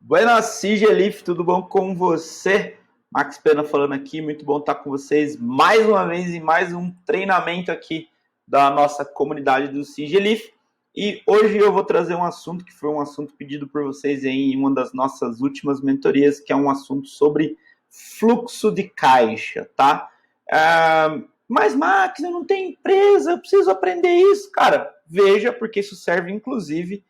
Buenas, Sigelif, tudo bom com você? Max Pena falando aqui, muito bom estar com vocês mais uma vez em mais um treinamento aqui da nossa comunidade do Sigelif. E hoje eu vou trazer um assunto que foi um assunto pedido por vocês em uma das nossas últimas mentorias, que é um assunto sobre fluxo de caixa, tá? Mas Max, eu não tenho empresa, eu preciso aprender isso. Cara, veja, porque isso serve inclusive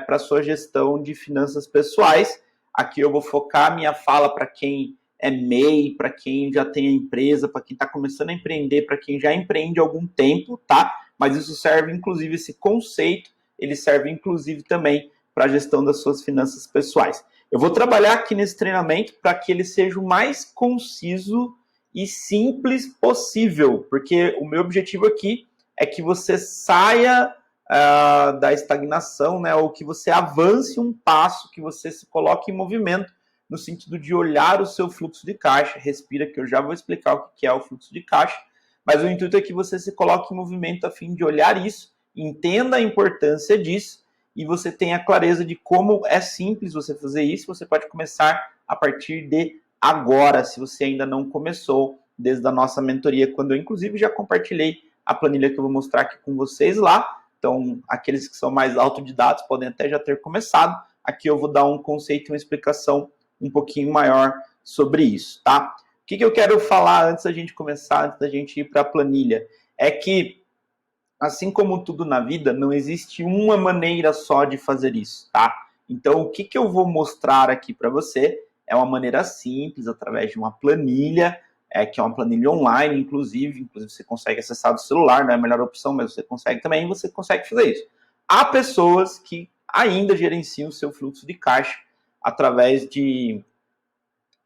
para sua gestão de finanças pessoais. Aqui eu vou focar minha fala para quem é MEI, para quem já tem a empresa, para quem está começando a empreender, para quem já empreende há algum tempo, tá? Mas isso serve, inclusive, esse conceito, ele serve, inclusive, também para a gestão das suas finanças pessoais. Eu vou trabalhar aqui nesse treinamento para que ele seja o mais conciso e simples possível, porque o meu objetivo aqui é que você saia da estagnação, né, ou que você avance um passo, que você se coloque em movimento, no sentido de olhar o seu fluxo de caixa. Respira, que eu já vou explicar o que é o fluxo de caixa, mas o intuito é que você se coloque em movimento a fim de olhar isso, entenda a importância disso, e você tenha clareza de como é simples você fazer isso. Você pode começar a partir de agora, se você ainda não começou, desde a nossa mentoria, quando eu inclusive já compartilhei a planilha que eu vou mostrar aqui com vocês lá. Então, aqueles que são mais autodidatos podem até já ter começado. Aqui eu vou dar um conceito e uma explicação um pouquinho maior sobre isso, tá? O que eu quero falar antes da gente começar, antes da gente ir para a planilha, é que, assim como tudo na vida, não existe uma maneira só de fazer isso, tá? Então, o que eu vou mostrar aqui para você é uma maneira simples, através de uma planilha, que é uma planilha online, inclusive você consegue acessar do celular, não é a melhor opção, mas você consegue também, você consegue fazer isso. Há pessoas que ainda gerenciam o seu fluxo de caixa através de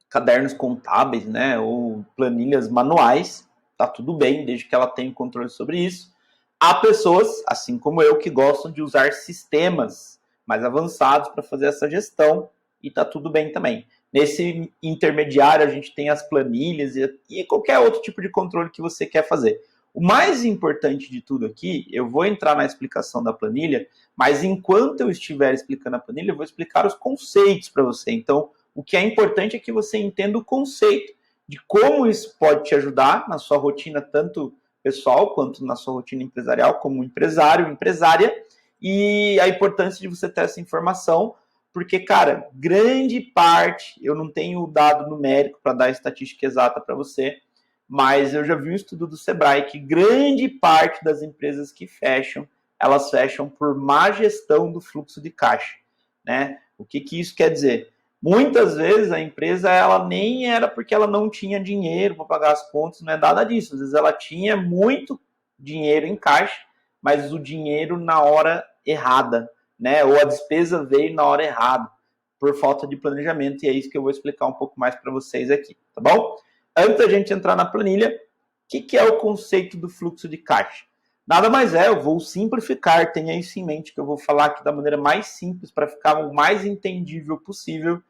cadernos contábeis, né, ou planilhas manuais, tá tudo bem, desde que ela tenha controle sobre isso. Há pessoas, assim como eu, que gostam de usar sistemas mais avançados para fazer essa gestão, e tá tudo bem também. Nesse intermediário, a gente tem as planilhas e qualquer outro tipo de controle que você quer fazer. O mais importante de tudo aqui, eu vou entrar na explicação da planilha, mas enquanto eu estiver explicando a planilha, eu vou explicar os conceitos para você. Então, o que é importante é que você entenda o conceito de como isso pode te ajudar na sua rotina, tanto pessoal quanto na sua rotina empresarial, como empresário, empresária, e a importância de você ter essa informação, porque, cara, grande parte, eu não tenho o dado numérico para dar a estatística exata para você, mas eu já vi um estudo do Sebrae que grande parte das empresas que fecham, elas fecham por má gestão do fluxo de caixa, né? O que isso quer dizer? Muitas vezes a empresa ela nem era porque ela não tinha dinheiro para pagar as contas, não é nada disso. Às vezes ela tinha muito dinheiro em caixa, mas o dinheiro na hora errada, né? Ou a despesa veio na hora errada, por falta de planejamento, e é isso que eu vou explicar um pouco mais para vocês aqui, tá bom? Antes da gente entrar na planilha, o que é o conceito do fluxo de caixa? Nada mais é, eu vou simplificar, tenha isso em mente, que eu vou falar aqui da maneira mais simples, para ficar o mais entendível possível.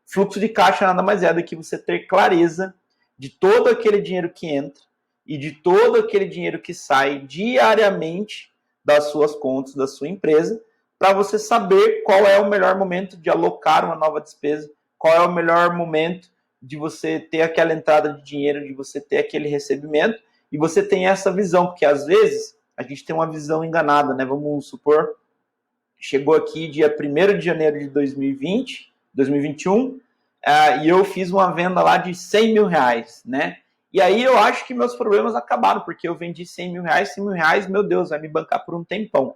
Fluxo de caixa nada mais é do que você ter clareza de todo aquele dinheiro que entra e de todo aquele dinheiro que sai diariamente das suas contas, da sua empresa, para você saber qual é o melhor momento de alocar uma nova despesa, qual é o melhor momento de você ter aquela entrada de dinheiro, de você ter aquele recebimento, e você tem essa visão, porque às vezes a gente tem uma visão enganada, né? Vamos supor, chegou aqui dia 1º de janeiro de 2020, 2021, e eu fiz uma venda lá de 100 mil reais, né? E aí eu acho que meus problemas acabaram, porque eu vendi 100 mil reais, 100 mil reais, meu Deus, vai me bancar por um tempão.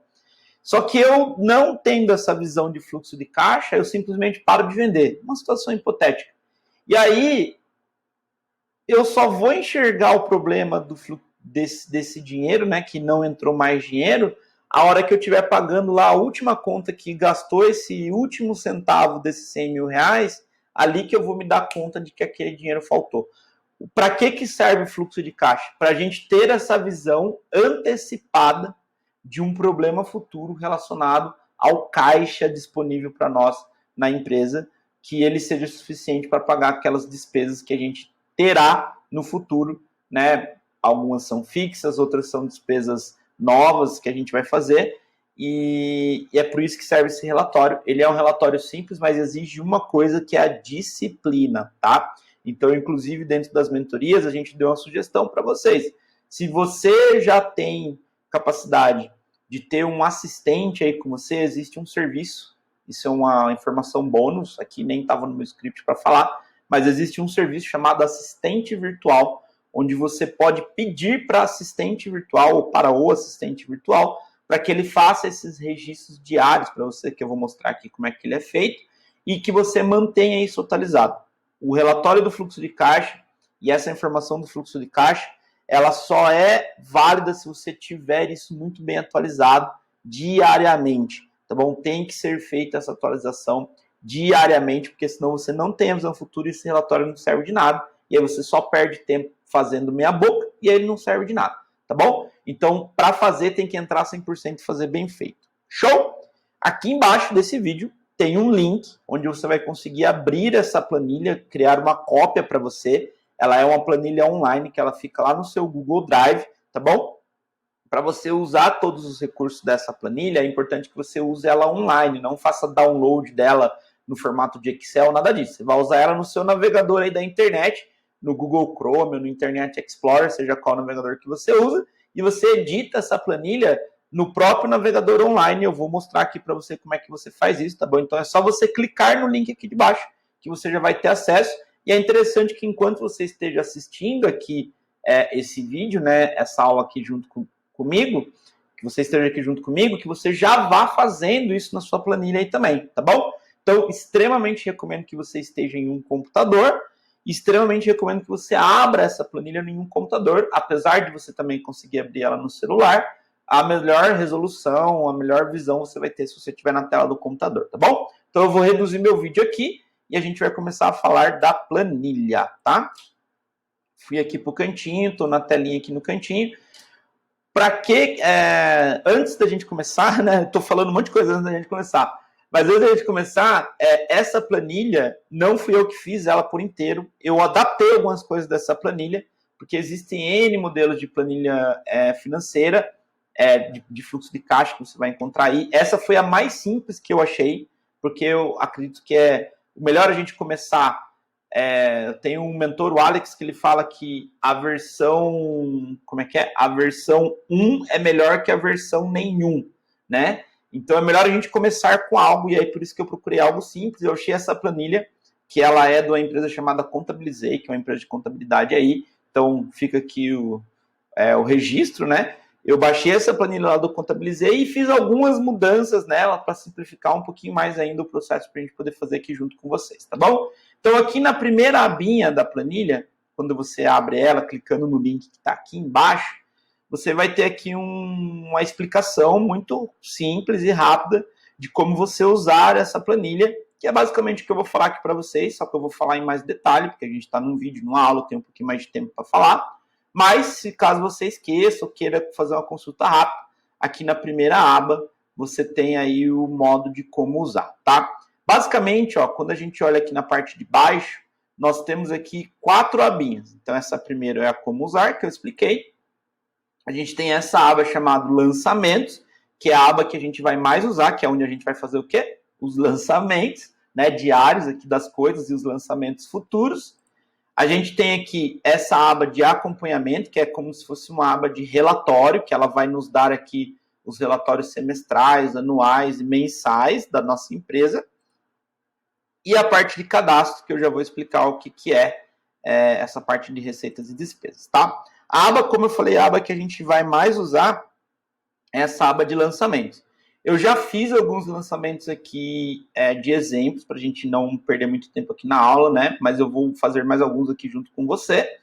Só que eu, não tendo essa visão de fluxo de caixa, eu simplesmente paro de vender. Uma situação hipotética. E aí, eu só vou enxergar o problema desse dinheiro, né, que não entrou mais dinheiro, a hora que eu estiver pagando lá a última conta que gastou esse último centavo desses 100 mil reais, ali que eu vou me dar conta de que aquele dinheiro faltou. Para que serve o fluxo de caixa? Para a gente ter essa visão antecipada de um problema futuro relacionado ao caixa disponível para nós na empresa, que ele seja suficiente para pagar aquelas despesas que a gente terá no futuro, né? Algumas são fixas, outras são despesas novas que a gente vai fazer, e é por isso que serve esse relatório. Ele é um relatório simples, mas exige uma coisa que é a disciplina, tá? Então, inclusive, dentro das mentorias, a gente deu uma sugestão para vocês. Se você já tem capacidade de ter um assistente aí com você, existe um serviço, isso é uma informação bônus, aqui nem estava no meu script para falar, mas existe um serviço chamado assistente virtual, onde você pode pedir para assistente virtual ou para o assistente virtual para que ele faça esses registros diários para você, que eu vou mostrar aqui como é que ele é feito, e que você mantenha isso atualizado. O relatório do fluxo de caixa e essa informação do fluxo de caixa, ela só é válida se você tiver isso muito bem atualizado diariamente, tá bom? Tem que ser feita essa atualização diariamente, porque senão você não tem a visão futura e esse relatório não serve de nada, e aí você só perde tempo fazendo meia boca e aí ele não serve de nada, tá bom? Então, para fazer, tem que entrar 100% e fazer bem feito. Show? Aqui embaixo desse vídeo tem um link onde você vai conseguir abrir essa planilha, criar uma cópia para você. Ela é uma planilha online que ela fica lá no seu Google Drive, tá bom? Para você usar todos os recursos dessa planilha, é importante que você use ela online, não faça download dela no formato de Excel, nada disso. Você vai usar ela no seu navegador aí da internet, no Google Chrome, no Internet Explorer, seja qual navegador que você usa, e você edita essa planilha no próprio navegador online. Eu vou mostrar aqui para você como é que você faz isso, tá bom? Então é só você clicar no link aqui de baixo que você já vai ter acesso. E é interessante que enquanto você esteja assistindo aqui esse vídeo, né, essa aula aqui junto comigo, que você esteja aqui junto comigo, que você já vá fazendo isso na sua planilha aí também, tá bom? Então, extremamente recomendo que você esteja em um computador, extremamente recomendo que você abra essa planilha em um computador, apesar de você também conseguir abrir ela no celular, a melhor resolução, a melhor visão você vai ter se você estiver na tela do computador, tá bom? Então eu vou reduzir meu vídeo aqui e a gente vai começar a falar da planilha, tá? Fui aqui pro cantinho, estou na telinha aqui no cantinho. Para que, antes da gente começar, né? Estou falando um monte de coisa antes da gente começar. Mas antes da gente começar, essa planilha não fui eu que fiz ela por inteiro. Eu adaptei algumas coisas dessa planilha, porque existem N modelos de planilha financeira, de fluxo de caixa que você vai encontrar aí. Essa foi a mais simples que eu achei, porque eu acredito que é o melhor a gente começar. Tem um mentor, o Alex, que ele fala que a versão, a versão 1 é melhor que a versão nenhum, né? Então é melhor a gente começar com algo, e aí por isso que eu procurei algo simples. Eu achei essa planilha, que ela é de uma empresa chamada Contabilizei, que é uma empresa de contabilidade aí. Então fica aqui o registro, né? Eu baixei essa planilha lá do Contabilizei e fiz algumas mudanças nela para simplificar um pouquinho mais ainda o processo para a gente poder fazer aqui junto com vocês, tá bom? Então aqui na primeira abinha da planilha, quando você abre ela, clicando no link que está aqui embaixo, você vai ter aqui uma explicação muito simples e rápida de como você usar essa planilha, que é basicamente o que eu vou falar aqui para vocês, só que eu vou falar em mais detalhe, porque a gente está num vídeo, numa aula, tem um pouquinho mais de tempo para falar. Mas, se caso você esqueça ou queira fazer uma consulta rápida, aqui na primeira aba, você tem aí o modo de como usar, tá? Basicamente, ó, quando a gente olha aqui na parte de baixo, nós temos aqui 4 abinhas. Então, essa primeira é a como usar, que eu expliquei. A gente tem essa aba chamada lançamentos, que é a aba que a gente vai mais usar, que é onde a gente vai fazer o quê? Os lançamentos, né, diários aqui das coisas e os lançamentos futuros. A gente tem aqui essa aba de acompanhamento, que é como se fosse uma aba de relatório, que ela vai nos dar aqui os relatórios semestrais, anuais e mensais da nossa empresa. E a parte de cadastro, que eu já vou explicar o que é essa parte de receitas e despesas, tá? A aba, como eu falei, a aba que a gente vai mais usar é essa aba de lançamentos. Eu já fiz alguns lançamentos aqui de exemplos, para a gente não perder muito tempo aqui na aula, né? Mas eu vou fazer mais alguns aqui junto com você.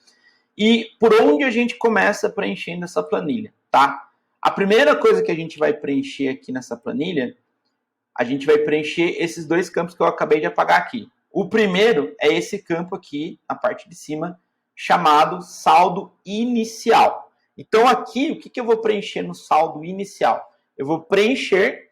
E por onde a gente começa preenchendo essa planilha, tá? A primeira coisa que a gente vai preencher aqui nessa planilha, a gente vai preencher esses 2 campos que eu acabei de apagar aqui. O primeiro é esse campo aqui, na parte de cima, chamado saldo inicial. Então aqui, o que eu vou preencher no saldo inicial? Eu vou preencher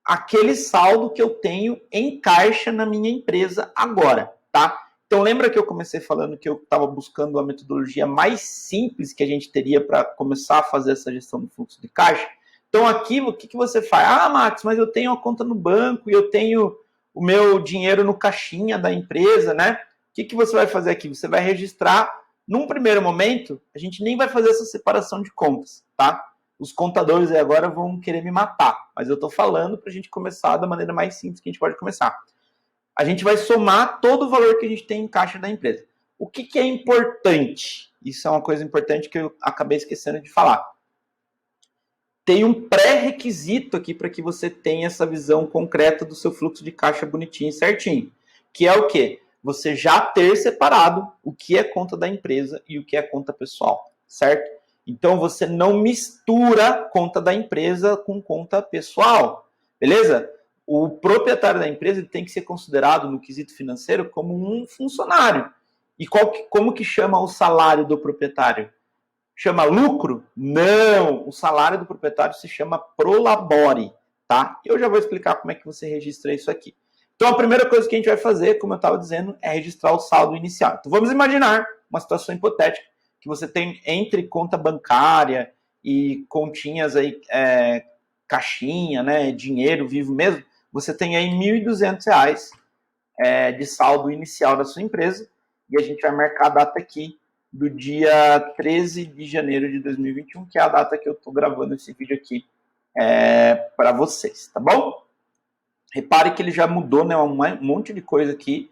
aquele saldo que eu tenho em caixa na minha empresa agora, tá? Então lembra que eu comecei falando que eu estava buscando a metodologia mais simples que a gente teria para começar a fazer essa gestão do fluxo de caixa? Então aqui, o que você faz? Ah, Max, mas eu tenho uma conta no banco e eu tenho o meu dinheiro no caixinha da empresa, né? O que você vai fazer aqui? Você vai registrar, num primeiro momento, a gente nem vai fazer essa separação de contas, tá? Os contadores aí agora vão querer me matar, mas eu tô falando para a gente começar da maneira mais simples que a gente pode começar. A gente vai somar todo o valor que a gente tem em caixa da empresa. O que é importante? Isso é uma coisa importante que eu acabei esquecendo de falar. Tem um pré-requisito aqui para que você tenha essa visão concreta do seu fluxo de caixa bonitinho e certinho. Que é o quê? Você já ter separado o que é conta da empresa e o que é conta pessoal, certo? Então você não mistura conta da empresa com conta pessoal, beleza? O proprietário da empresa tem que ser considerado no quesito financeiro como um funcionário. E como que chama o salário do proprietário? Chama lucro? Não! O salário do proprietário se chama prolabore, tá? Eu já vou explicar como é que você registra isso aqui. Então, a primeira coisa que a gente vai fazer, como eu estava dizendo, é registrar o saldo inicial. Então, vamos imaginar uma situação hipotética que você tem entre conta bancária e continhas aí, caixinha, né, dinheiro vivo mesmo, você tem aí R$ 1.200 de saldo inicial da sua empresa e a gente vai marcar a data aqui do dia 13 de janeiro de 2021, que é a data que eu estou gravando esse vídeo aqui para vocês, tá bom? Repare que ele já mudou, né, um monte de coisa aqui,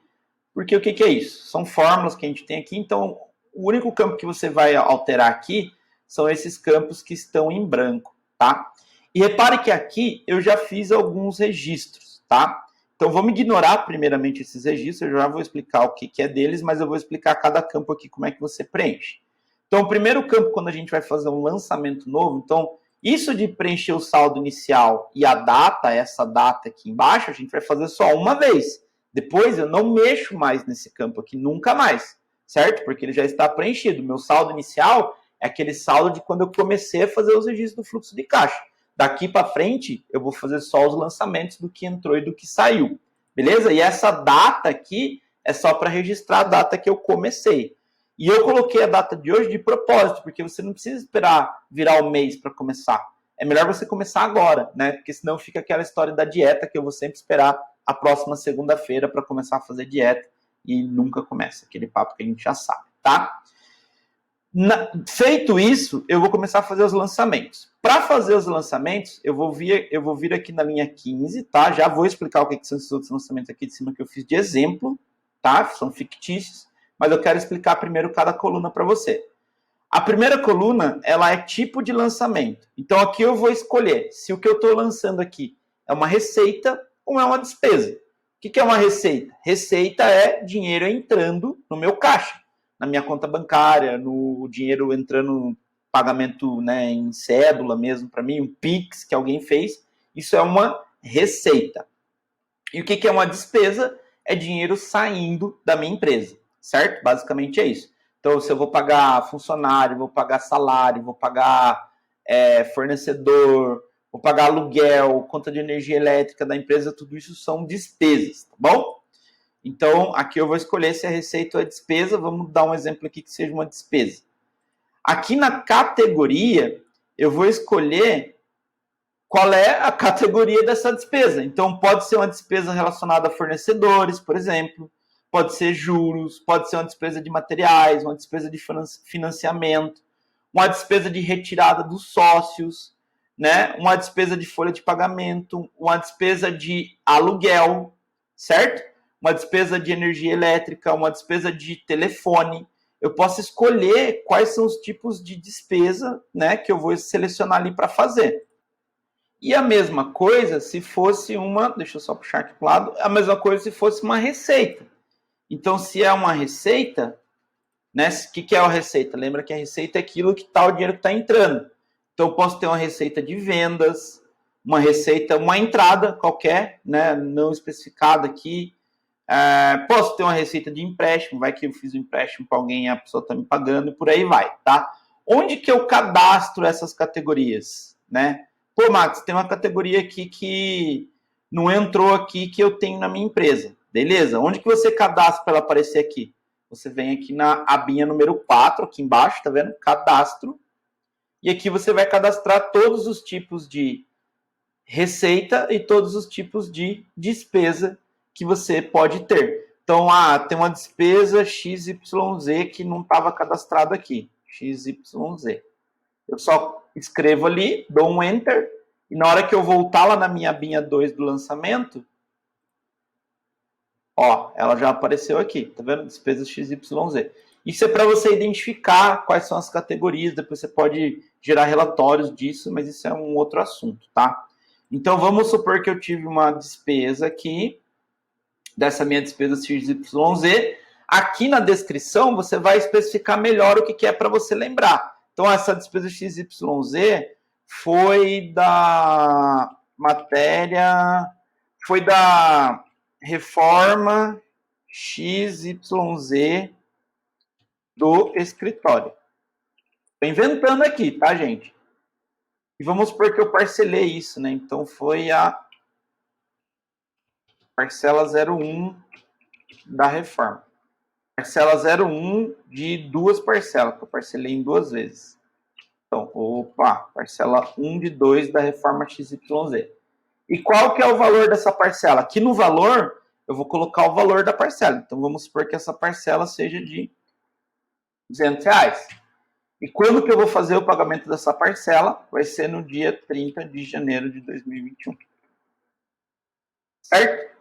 porque o que é isso? São fórmulas que a gente tem aqui, então o único campo que você vai alterar aqui são esses campos que estão em branco, tá? E repare que aqui eu já fiz alguns registros, tá? Então vamos ignorar primeiramente esses registros, eu já vou explicar o que é deles, mas eu vou explicar cada campo aqui como é que você preenche. Então o primeiro campo, quando a gente vai fazer um lançamento novo, então isso de preencher o saldo inicial e a data, essa data aqui embaixo, a gente vai fazer só uma vez. Depois eu não mexo mais nesse campo aqui, nunca mais, certo? Porque ele já está preenchido. Meu saldo inicial é aquele saldo de quando eu comecei a fazer os registros do fluxo de caixa. Daqui para frente, eu vou fazer só os lançamentos do que entrou e do que saiu, beleza? E essa data aqui é só para registrar a data que eu comecei. E eu coloquei a data de hoje de propósito, porque você não precisa esperar virar o mês para começar. É melhor você começar agora, né? Porque senão fica aquela história da dieta que eu vou sempre esperar a próxima segunda-feira para começar a fazer dieta e nunca começa, aquele papo que a gente já sabe, tá? Feito isso, eu vou começar a fazer os lançamentos. Para fazer os lançamentos, eu vou vir aqui na linha 15, tá? Já vou explicar o que são esses outros lançamentos aqui de cima que eu fiz de exemplo, tá? São fictícios, mas eu quero explicar primeiro cada coluna para você. A primeira coluna, ela é tipo de lançamento. Então aqui eu vou escolher se o que eu estou lançando aqui é uma receita ou é uma despesa. O que é uma receita? Receita é dinheiro entrando no meu caixa, na minha conta bancária, no dinheiro entrando no pagamento, né, em cédula mesmo para mim, um Pix que alguém fez. Isso é uma receita. E o que é uma despesa? É dinheiro saindo da minha empresa, certo? Basicamente é isso. Então, se eu vou pagar funcionário, vou pagar salário, vou pagar fornecedor, vou pagar aluguel, conta de energia elétrica da empresa, tudo isso são despesas, tá bom? Então, aqui eu vou escolher se é receita ou é despesa. Vamos dar um exemplo aqui que seja uma despesa. Aqui na categoria, eu vou escolher qual é a categoria dessa despesa. Então, pode ser uma despesa relacionada a fornecedores, por exemplo. Pode ser juros, pode ser uma despesa de materiais, uma despesa de financiamento, uma despesa de retirada dos sócios, né? Uma despesa de folha de pagamento, uma despesa de aluguel, certo? Uma despesa de energia elétrica, uma despesa de telefone. Eu posso escolher quais são os tipos de despesa, né, que eu vou selecionar ali para fazer. E a mesma coisa se fosse deixa eu só puxar aqui para o lado, a mesma coisa se fosse uma receita. Então, se é uma receita, né, o que é a receita? Lembra que a receita é aquilo que está o dinheiro que está entrando. Então, eu posso ter uma receita de vendas, uma entrada qualquer, né, não especificada aqui. Posso ter uma receita de empréstimo, vai que eu fiz um empréstimo para alguém e a pessoa está me pagando e por aí vai, tá? Onde que eu cadastro essas categorias, né? Pô, Max, tem uma categoria aqui que não entrou aqui que eu tenho na minha empresa. Beleza, onde que você cadastra para ela aparecer aqui? Você vem aqui na abinha número 4, aqui embaixo, tá vendo? Cadastro. E aqui você vai cadastrar todos os tipos de receita e todos os tipos de despesa que você pode ter. Então, tem uma despesa XYZ que não estava cadastrado aqui. XYZ. Eu só escrevo ali, dou um Enter, e na hora que eu voltar lá na minha abinha 2 do lançamento, ó, ela já apareceu aqui, tá vendo? Despesas XYZ. Isso é para você identificar quais são as categorias, depois você pode gerar relatórios disso, mas isso é um outro assunto, tá? Então, vamos supor que eu tive uma despesa aqui, dessa minha despesa XYZ. Aqui na descrição, você vai especificar melhor o que é para você lembrar. Então, essa despesa XYZ foi da matéria, foi da reforma XYZ do escritório. Estou inventando aqui, tá, gente? E vamos supor que eu parcelei isso, né? Então, foi a parcela 01 da reforma. Parcela 01 de duas parcelas, que eu parcelei em 2 vezes. Então, parcela 1 de 2 da reforma XYZ. E qual que é o valor dessa parcela? Aqui no valor, eu vou colocar o valor da parcela. Então, vamos supor que essa parcela seja de R$200. E quando que eu vou fazer o pagamento dessa parcela? Vai ser no dia 30 de janeiro de 2021. Certo?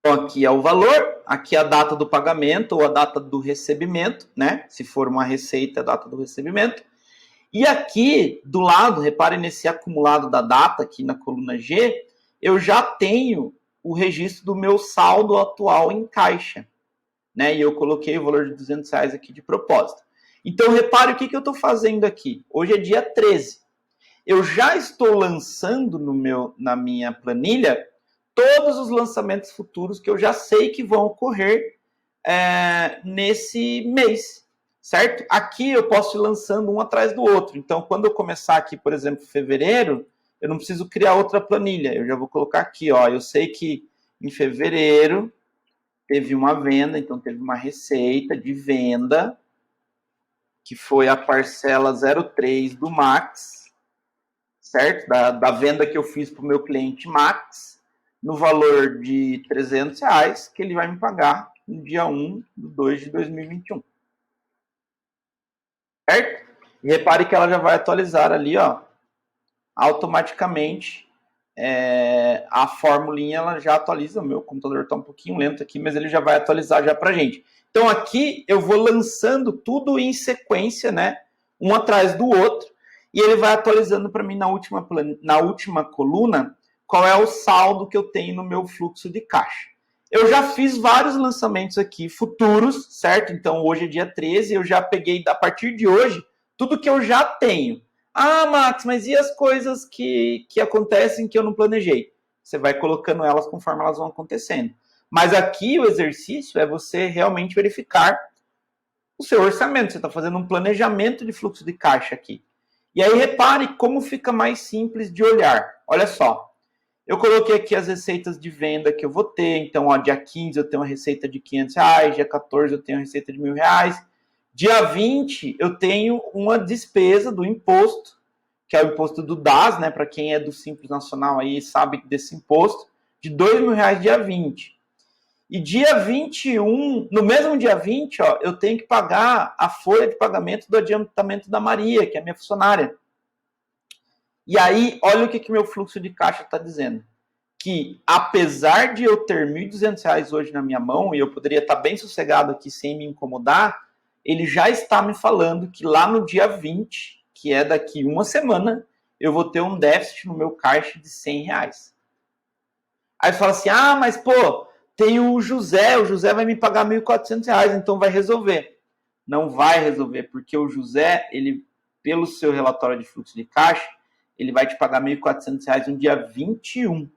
Então, aqui é o valor, aqui é a data do pagamento ou a data do recebimento, né? Se for uma receita, a data do recebimento. E aqui, do lado, reparem nesse acumulado da data, aqui na coluna G, eu já tenho o registro do meu saldo atual em caixa, né? E eu coloquei o valor de R$200 aqui de propósito. Então, repare o que eu estou fazendo aqui. Hoje é dia 13. Eu já estou lançando na minha planilha todos os lançamentos futuros que eu já sei que vão ocorrer nesse mês, certo? Aqui eu posso ir lançando um atrás do outro. Então, quando eu começar aqui, por exemplo, fevereiro, eu não preciso criar outra planilha. Eu já vou colocar aqui, ó. Eu sei que em fevereiro teve uma venda, então teve uma receita de venda, que foi a parcela 03 do Max, certo? Da venda que eu fiz para o meu cliente Max, no valor de R$300, que ele vai me pagar no dia 1/2 de 2021. Certo? E repare que ela já vai atualizar ali, ó, automaticamente. A formulinha ela já atualiza. O meu computador está um pouquinho lento aqui, mas ele já vai atualizar já para a gente. Então aqui eu vou lançando tudo em sequência, né? Um atrás do outro. E ele vai atualizando para mim na última coluna qual é o saldo que eu tenho no meu fluxo de caixa. Eu já fiz vários lançamentos aqui futuros, certo? Então hoje é dia 13, eu já peguei a partir de hoje tudo que eu já tenho. Ah, Max, mas e as coisas que acontecem que eu não planejei? Você vai colocando elas conforme elas vão acontecendo. Mas aqui o exercício é você realmente verificar o seu orçamento. Você está fazendo um planejamento de fluxo de caixa aqui. E aí repare como fica mais simples de olhar. Olha só, eu coloquei aqui as receitas de venda que eu vou ter. Então, ó, dia 15 eu tenho uma receita de R$500, dia 14 eu tenho uma receita de R$1.000. Dia 20 eu tenho uma despesa do imposto, que é o imposto do DAS, né? Para quem é do Simples Nacional aí sabe desse imposto, de R$2.000 dia 20. E dia 21, no mesmo dia 20, ó, eu tenho que pagar a folha de pagamento do adiantamento da Maria, que é minha funcionária. E aí, olha o que meu fluxo de caixa está dizendo. Que, apesar de eu ter R$1.200 hoje na minha mão, e eu poderia estar bem sossegado aqui sem me incomodar, ele já está me falando que lá no dia 20, que é daqui uma semana, eu vou ter um déficit no meu caixa de R$100. Aí você fala assim, mas pô, tem o José vai me pagar R$1.400, então vai resolver. Não vai resolver, porque o José, ele, pelo seu relatório de fluxo de caixa, ele vai te pagar R$1.400 no dia 21,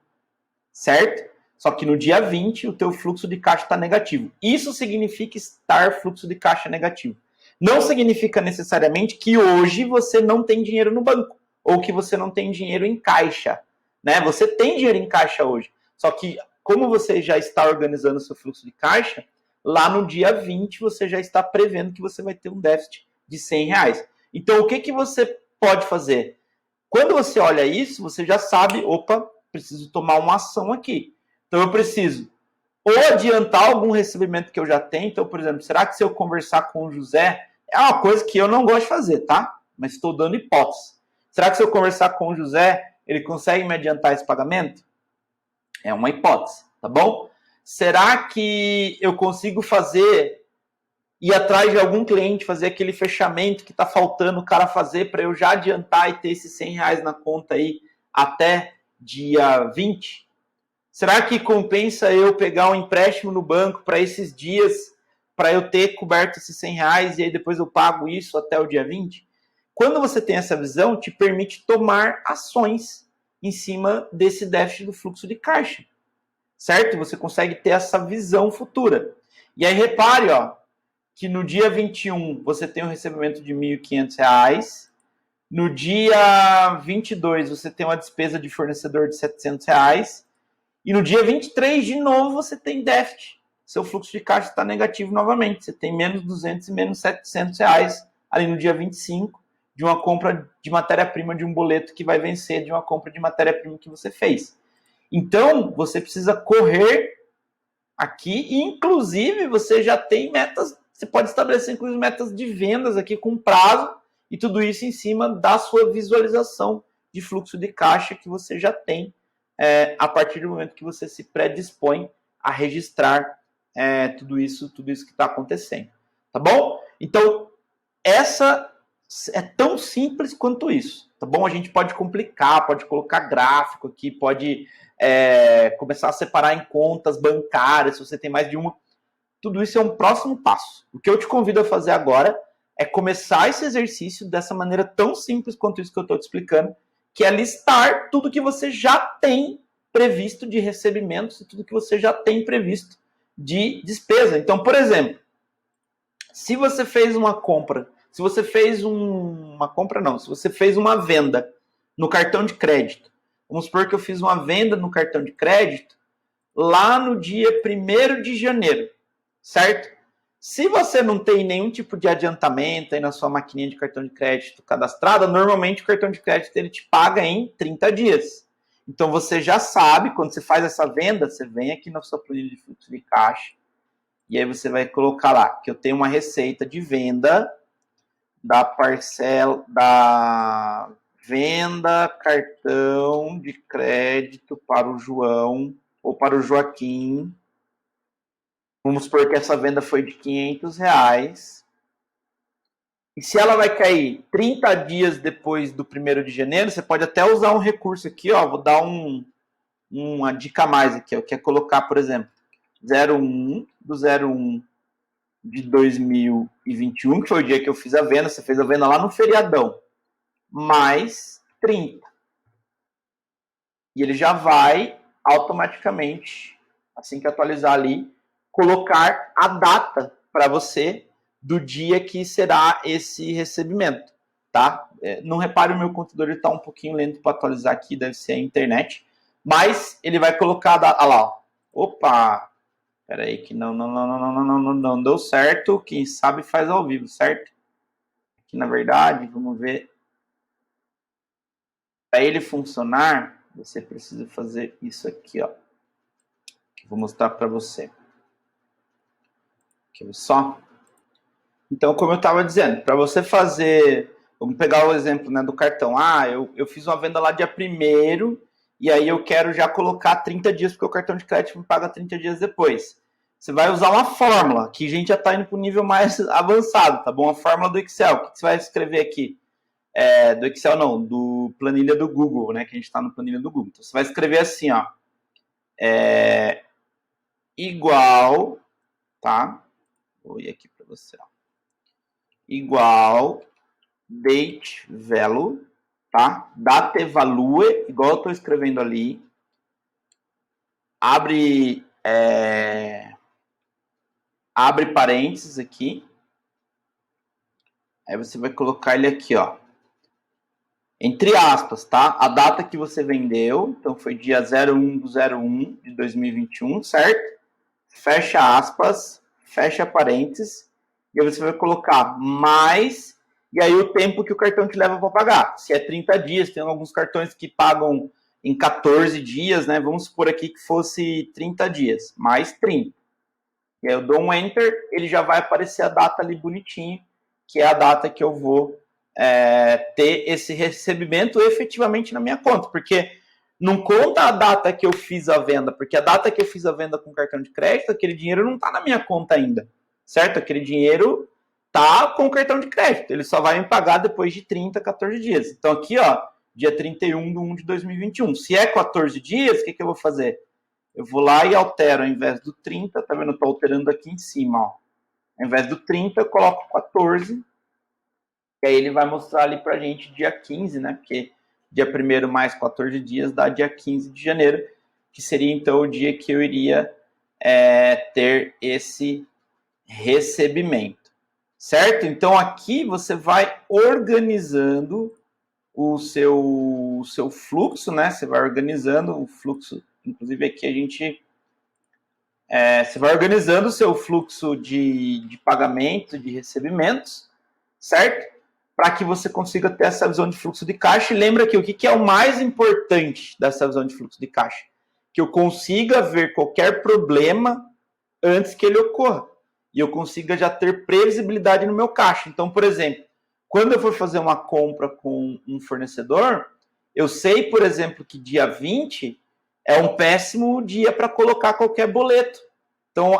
certo? Só que no dia 20, o teu fluxo de caixa está negativo. Isso significa estar fluxo de caixa negativo. Não significa necessariamente que hoje você não tem dinheiro no banco, ou que você não tem dinheiro em caixa, né? Você tem dinheiro em caixa hoje. Só que, como você já está organizando o seu fluxo de caixa, lá no dia 20 você já está prevendo que você vai ter um déficit de R$100. Então, o que, que você pode fazer? Quando você olha isso, você já sabe, opa, preciso tomar uma ação aqui. Então, eu preciso ou adiantar algum recebimento que eu já tenho. Então, por exemplo, será que se eu conversar com o José, é uma coisa que eu não gosto de fazer, tá? Mas estou dando hipótese. Será que se eu conversar com o José, ele consegue me adiantar esse pagamento? É uma hipótese, tá bom? Será que eu consigo ir atrás de algum cliente, fazer aquele fechamento que está faltando o cara fazer para eu já adiantar e ter esses R$100 na conta aí até dia 20? Será que compensa eu pegar um empréstimo no banco para esses dias, para eu ter coberto esses R$100 e aí depois eu pago isso até o dia 20? Quando você tem essa visão, te permite tomar ações em cima desse déficit do fluxo de caixa, certo? Você consegue ter essa visão futura. E aí repare, ó, que no dia 21 você tem um recebimento de R$1.500, no dia 22 você tem uma despesa de fornecedor de R$700, e no dia 23 de novo você tem déficit. Seu fluxo de caixa está negativo novamente. Você tem menos 200 e menos R$700 ali no dia 25 de uma compra de matéria-prima de um boleto que vai vencer de uma compra de matéria-prima que você fez. Então, você precisa correr aqui e, inclusive, você já tem metas, você pode estabelecer, inclusive, metas de vendas aqui com prazo e tudo isso em cima da sua visualização de fluxo de caixa que você já tem a partir do momento que você se predispõe a registrar tudo isso que está acontecendo. Tá bom? Então, essa é tão simples quanto isso. Tá bom? A gente pode complicar, pode colocar gráfico aqui, pode começar a separar em contas bancárias, se você tem mais de uma. Tudo isso é um próximo passo. O que eu te convido a fazer agora é começar esse exercício dessa maneira tão simples quanto isso que eu estou te explicando, que é listar tudo que você já tem previsto de recebimentos e tudo que você já tem previsto de despesa. Então, por exemplo, se você fez uma compra, se você fez se você fez uma venda no cartão de crédito, vamos supor que eu fiz uma venda no cartão de crédito lá no dia 1º de janeiro, certo? Se você não tem nenhum tipo de adiantamento aí na sua maquininha de cartão de crédito cadastrada, normalmente o cartão de crédito ele te paga em 30 dias. Então você já sabe, quando você faz essa venda, você vem aqui na sua planilha de fluxo de caixa e aí você vai colocar lá que eu tenho uma receita de venda da parcela da venda cartão de crédito para o João ou para o Joaquim. Vamos supor que essa venda foi de R$500. E se ela vai cair 30 dias depois do 1º de janeiro, você pode até usar um recurso aqui, ó. Vou dar uma dica a mais aqui, ó, que é colocar, por exemplo, 01 do 01 de 2021, que foi o dia que eu fiz a venda. Você fez a venda lá no feriadão, mais 30. E ele já vai automaticamente, assim que atualizar ali, colocar a data para você do dia que será esse recebimento, tá? Não repare, o meu computador está um pouquinho lento para atualizar aqui, deve ser a internet, mas ele vai colocar a data. Olha lá, ó. Opa, peraí que não deu certo, quem sabe faz ao vivo, certo? Aqui na verdade, vamos ver, para ele funcionar, você precisa fazer isso aqui, ó. Vou mostrar para você. Aqui só. Então, como eu estava dizendo, para você fazer, vamos pegar o exemplo, né, do cartão. Eu fiz uma venda lá dia 1º e aí eu quero já colocar 30 dias, porque o cartão de crédito me paga 30 dias depois. Você vai usar uma fórmula, que a gente já está indo para um nível mais avançado, tá bom? A fórmula do Excel. O que você vai escrever aqui? Do Excel não, do planilha do Google, né? Que a gente está no planilha do Google. Então, você vai escrever assim, ó. Igual, tá? Vou ir aqui para você, ó. Igual date value, tá? Date value, igual eu estou escrevendo ali. Abre parênteses aqui. Aí você vai colocar ele aqui, ó. Entre aspas, tá? A data que você vendeu, então foi dia 01 do 01 de 2021, certo? Fecha aspas, fecha parênteses. E aí você vai colocar mais e aí o tempo que o cartão te leva para pagar. Se é 30 dias, tem alguns cartões que pagam em 14 dias, né? Vamos supor aqui que fosse 30 dias, mais 30. E aí eu dou um Enter, ele já vai aparecer a data ali bonitinho, que é a data que eu vou ter esse recebimento efetivamente na minha conta. Porque não conta a data que eu fiz a venda, porque a data que eu fiz a venda com cartão de crédito, aquele dinheiro não está na minha conta ainda, certo? Aquele dinheiro tá com o cartão de crédito, ele só vai me pagar depois de 30, 14 dias. Então aqui, ó, dia 31/1 de 2021. Se é 14 dias, o que eu vou fazer? Eu vou lá e altero, ao invés do 30, tá vendo? Eu tô alterando aqui em cima, ó. Ao invés do 30, eu coloco 14, e aí ele vai mostrar ali pra gente dia 15, né? Porque dia 1º mais 14 dias dá dia 15 de janeiro, que seria então o dia que eu iria ter esse recebimento, certo? Então aqui você vai organizando o seu fluxo, né? Você vai organizando o fluxo, inclusive aqui a gente você vai organizando o seu fluxo de pagamento, de recebimentos, certo? Para que você consiga ter essa visão de fluxo de caixa. E lembra que o que é o mais importante dessa visão de fluxo de caixa? Que eu consiga ver qualquer problema antes que ele ocorra. E eu consiga já ter previsibilidade no meu caixa. Então, por exemplo, quando eu for fazer uma compra com um fornecedor, eu sei, por exemplo, que dia 20 é um péssimo dia para colocar qualquer boleto. Então,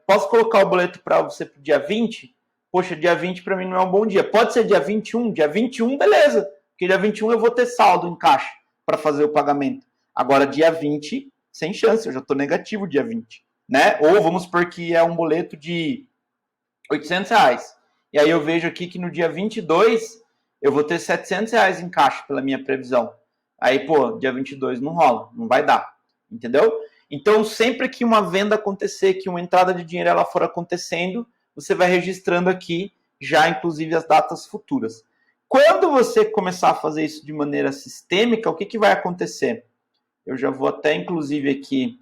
posso colocar o boleto para você para o dia 20? Poxa, dia 20 para mim não é um bom dia. Pode ser dia 21? Dia 21, beleza. Porque dia 21 eu vou ter saldo em caixa para fazer o pagamento. Agora, dia 20, sem chance, eu já estou negativo dia 20. Né? Ou vamos supor que é um boleto de R$800. E aí eu vejo aqui que no dia 22 eu vou ter R$700 em caixa pela minha previsão. Aí, dia 22 não rola, não vai dar. Entendeu? Então, sempre que uma venda acontecer, que uma entrada de dinheiro ela for acontecendo, você vai registrando aqui já, inclusive, as datas futuras. Quando você começar a fazer isso de maneira sistêmica, o que vai acontecer? Eu já vou até, inclusive, aqui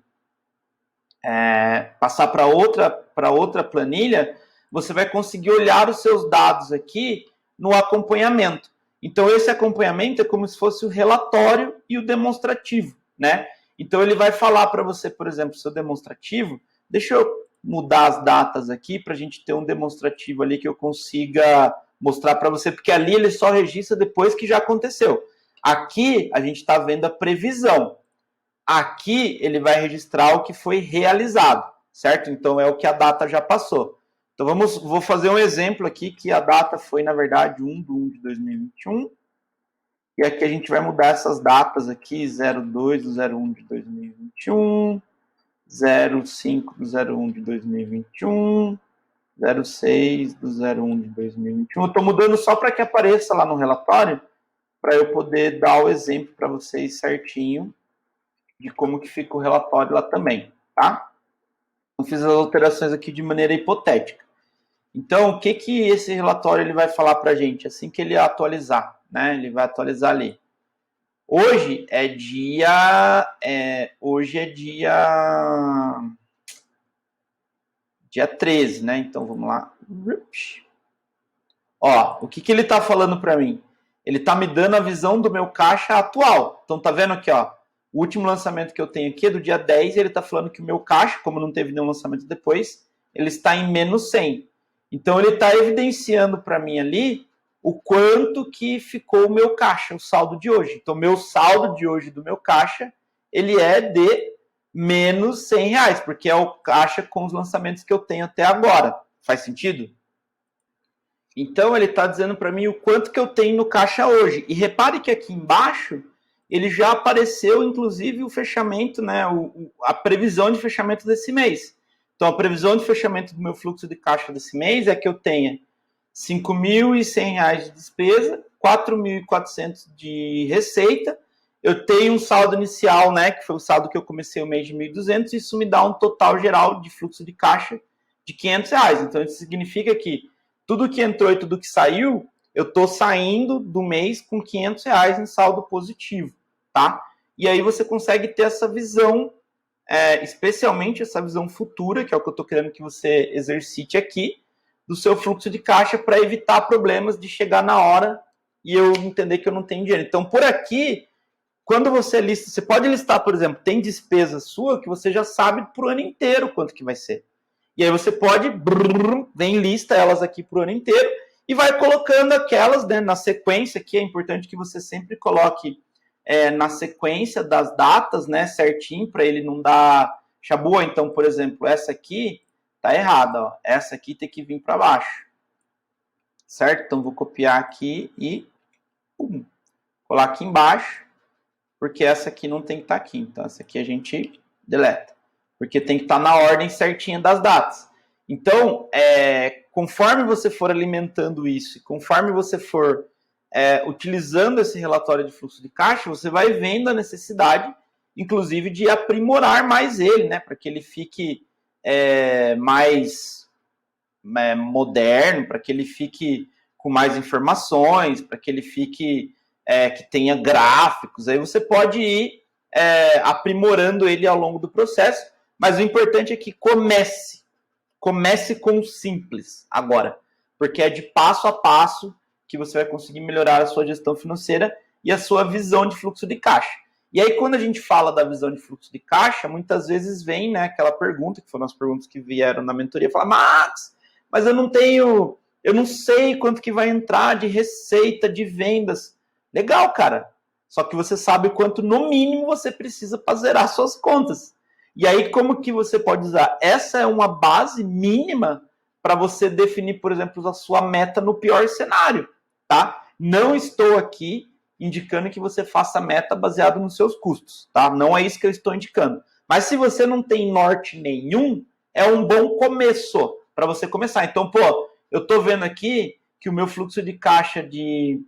passar para outra planilha. Você vai conseguir olhar os seus dados aqui no acompanhamento. Então, esse acompanhamento é como se fosse o relatório e o demonstrativo, né? Então, ele vai falar para você, por exemplo, seu demonstrativo. Deixa eu mudar as datas aqui para a gente ter um demonstrativo ali que eu consiga mostrar para você, porque ali ele só registra depois que já aconteceu. Aqui, a gente está vendo a previsão. Aqui, ele vai registrar o que foi realizado, certo? Então, é o que a data já passou. Então, vou fazer um exemplo aqui, que a data foi, na verdade, 1/1 de 2021. E aqui a gente vai mudar essas datas aqui, 02/01 de 2021, 05/01 de 2021, 06/01 de 2021. Eu estou mudando só para que apareça lá no relatório, para eu poder dar o exemplo para vocês certinho de como que fica o relatório lá também, tá? Eu fiz as alterações aqui de maneira hipotética. Então, o que esse relatório ele vai falar para a gente? Assim que ele atualizar, né? Ele vai atualizar ali. Hoje é dia 13, né? Então, vamos lá. Ó, o que ele está falando para mim? Ele está me dando a visão do meu caixa atual. Então, tá vendo aqui, ó? O último lançamento que eu tenho aqui é do dia 10, e ele está falando que o meu caixa, como não teve nenhum lançamento depois, ele está em menos 100. Então, ele está evidenciando para mim ali o quanto que ficou o meu caixa, o saldo de hoje. Então, meu saldo de hoje do meu caixa, ele é de menos R$100, porque é o caixa com os lançamentos que eu tenho até agora. Faz sentido? Então, ele está dizendo para mim o quanto que eu tenho no caixa hoje. E repare que aqui embaixo, ele já apareceu, inclusive, o fechamento, né, a previsão de fechamento desse mês. Então, a previsão de fechamento do meu fluxo de caixa desse mês é que eu tenha R$5.100 de despesa, 4.400 de receita. Eu tenho um saldo inicial, né, que foi o saldo que eu comecei o mês de 1.200, isso me dá um total geral de fluxo de caixa de R$500. Então, isso significa que tudo que entrou e tudo que saiu, eu estou saindo do mês com R$500 em saldo positivo, tá? E aí você consegue ter essa visão, especialmente essa visão futura, que é o que eu estou querendo que você exercite aqui, do seu fluxo de caixa para evitar problemas de chegar na hora e eu entender que eu não tenho dinheiro. Então, por aqui, quando você lista, você pode listar, por exemplo, tem despesa sua que você já sabe para o ano inteiro quanto que vai ser. E aí você pode, vem lista elas aqui para o ano inteiro e vai colocando aquelas, né, na sequência, que é importante que você sempre coloque na sequência das datas, né, certinho, para ele não dar chabua. Então, por exemplo, essa aqui tá errada, ó. Essa aqui tem que vir para baixo, certo? Então, vou copiar aqui e colar aqui embaixo, porque essa aqui não tem que estar aqui. Então, essa aqui a gente deleta, porque tem que estar na ordem certinha das datas. Então, conforme você for alimentando isso, conforme você for utilizando esse relatório de fluxo de caixa, você vai vendo a necessidade, inclusive, de aprimorar mais ele, né, para que ele fique mais moderno, para que ele fique com mais informações, para que ele fique que tenha gráficos. Aí você pode ir aprimorando ele ao longo do processo, mas o importante é que comece com o simples agora, porque é de passo a passo que você vai conseguir melhorar a sua gestão financeira e a sua visão de fluxo de caixa. E aí, quando a gente fala da visão de fluxo de caixa, muitas vezes vem, né, aquela pergunta, que foram as perguntas que vieram na mentoria, fala, Max, mas eu não sei quanto que vai entrar de receita, de vendas. Legal, cara. Só que você sabe quanto, no mínimo, você precisa para zerar suas contas. E aí, como que você pode usar? Essa é uma base mínima para você definir, por exemplo, a sua meta no pior cenário, tá? Não estou aqui indicando que você faça meta baseado nos seus custos, tá? Não é isso que eu estou indicando. Mas se você não tem norte nenhum, é um bom começo para você começar. Então, eu estou vendo aqui que o meu fluxo de caixa de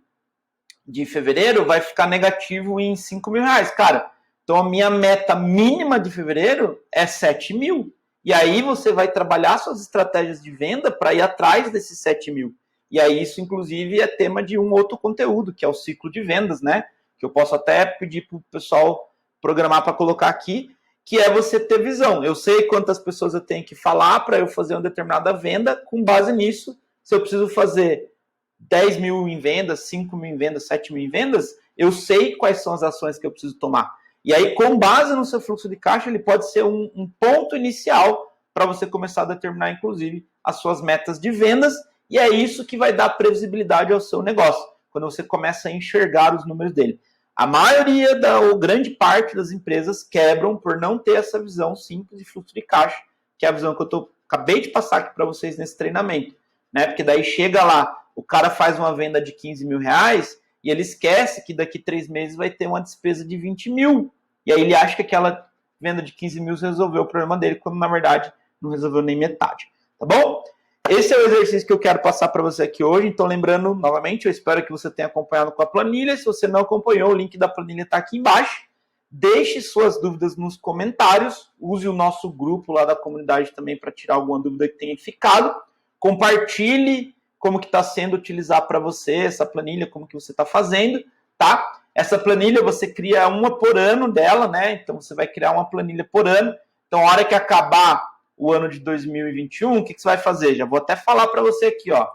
fevereiro vai ficar negativo em R$5.000, cara. Então, a minha meta mínima de fevereiro é 7 mil. E aí você vai trabalhar suas estratégias de venda para ir atrás desses 7 mil. E aí isso, inclusive, é tema de um outro conteúdo, que é o ciclo de vendas, né? Que eu posso até pedir para o pessoal programar para colocar aqui, que é você ter visão. Eu sei quantas pessoas eu tenho que falar para eu fazer uma determinada venda. Com base nisso, se eu preciso fazer 10 mil em vendas, 5 mil em vendas, 7 mil em vendas, eu sei quais são as ações que eu preciso tomar. E aí, com base no seu fluxo de caixa, ele pode ser um ponto inicial para você começar a determinar, inclusive, as suas metas de vendas. E é isso que vai dar previsibilidade ao seu negócio, quando você começa a enxergar os números dele. A maioria, ou grande parte das empresas quebram por não ter essa visão simples de fluxo de caixa, que é a visão que eu acabei de passar aqui para vocês nesse treinamento, né? Porque daí chega lá, o cara faz uma venda de 15 mil reais e ele esquece que daqui 3 meses vai ter uma despesa de 20 mil. E aí ele acha que aquela venda de 15 mil resolveu o problema dele, quando na verdade não resolveu nem metade. Tá bom? Esse é o exercício que eu quero passar para você aqui hoje. Então, lembrando, novamente, eu espero que você tenha acompanhado com a planilha. Se você não acompanhou, o link da planilha está aqui embaixo. Deixe suas dúvidas nos comentários. Use o nosso grupo lá da comunidade também para tirar alguma dúvida que tenha ficado. Compartilhe como que está sendo utilizar para você essa planilha, como que você está fazendo, tá? Essa planilha você cria uma por ano dela, né? Então, você vai criar uma planilha por ano. Então, a hora que acabar o ano de 2021, o que você vai fazer? Já vou até falar para você aqui, ó. O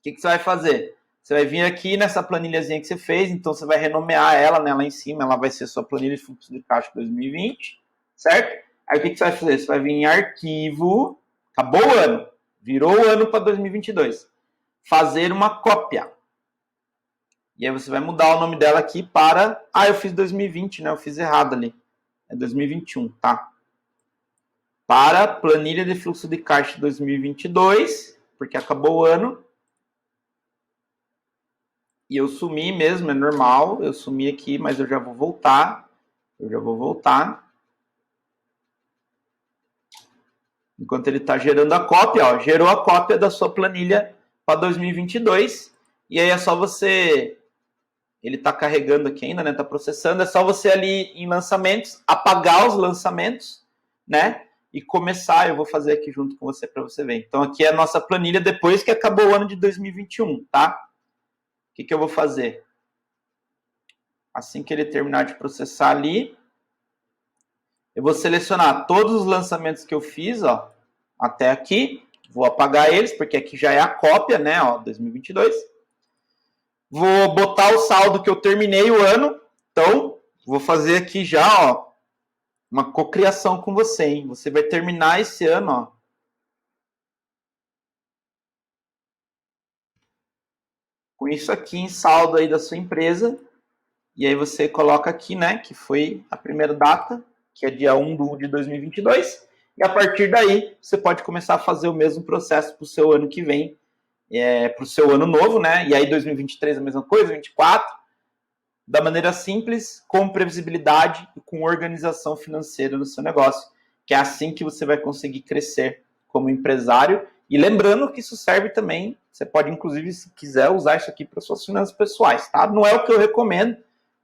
que você vai fazer? Você vai vir aqui nessa planilhazinha que você fez, então você vai renomear ela, né, lá em cima, ela vai ser sua planilha de fluxo de caixa 2020, certo? Aí o que você vai fazer? Você vai vir em arquivo, acabou o ano, virou o ano para 2022. Fazer uma cópia. E aí você vai mudar o nome dela aqui para... eu fiz 2020, né? Eu fiz errado ali. É 2021, tá? Para planilha de fluxo de caixa 2022, porque acabou o ano. E eu sumi mesmo, é normal. Eu sumi aqui, mas eu já vou voltar. Enquanto ele está gerando a cópia, ó, gerou a cópia da sua planilha para 2022. E aí é só você... Ele está carregando aqui ainda, né? Está processando. É só você ali em lançamentos, apagar os lançamentos, né? E começar. Eu vou fazer aqui junto com você para você ver. Então, aqui é a nossa planilha depois que acabou o ano de 2021, tá? O que eu vou fazer? Assim que ele terminar de processar ali, eu vou selecionar todos os lançamentos que eu fiz, ó, até aqui. Vou apagar eles, porque aqui já é a cópia, né? Ó, 2022. Vou botar o saldo que eu terminei o ano. Então, vou fazer aqui já, ó, uma cocriação com você, hein? Você vai terminar esse ano, ó, com isso aqui em saldo aí da sua empresa. E aí você coloca aqui, né, que foi a primeira data, que é dia 1 de 2022. E a partir daí, você pode começar a fazer o mesmo processo para o seu ano que vem, para o seu ano novo, né? E aí 2023 a mesma coisa, 2024, da maneira simples, com previsibilidade e com organização financeira no seu negócio, que é assim que você vai conseguir crescer como empresário. E lembrando que isso serve também, você pode inclusive, se quiser, usar isso aqui para suas finanças pessoais, tá? Não é o que eu recomendo.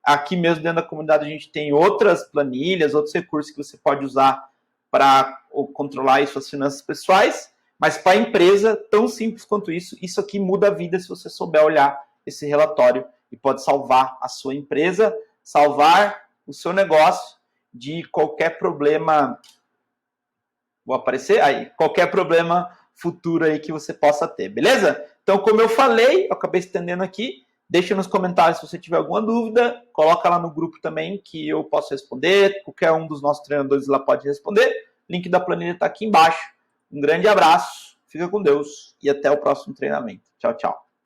Aqui mesmo dentro da comunidade a gente tem outras planilhas, outros recursos que você pode usar para controlar as suas finanças pessoais, mas para a empresa, tão simples quanto isso aqui muda a vida se você souber olhar esse relatório e pode salvar a sua empresa, salvar o seu negócio de qualquer problema. Vou aparecer aí, qualquer problema futuro aí que você possa ter, beleza? Então, como eu falei, eu acabei estendendo aqui. Deixa nos comentários se você tiver alguma dúvida, coloca lá no grupo também que eu posso responder, qualquer um dos nossos treinadores lá pode responder. O link da planilha está aqui embaixo. Um grande abraço, fica com Deus e até o próximo treinamento. Tchau, tchau.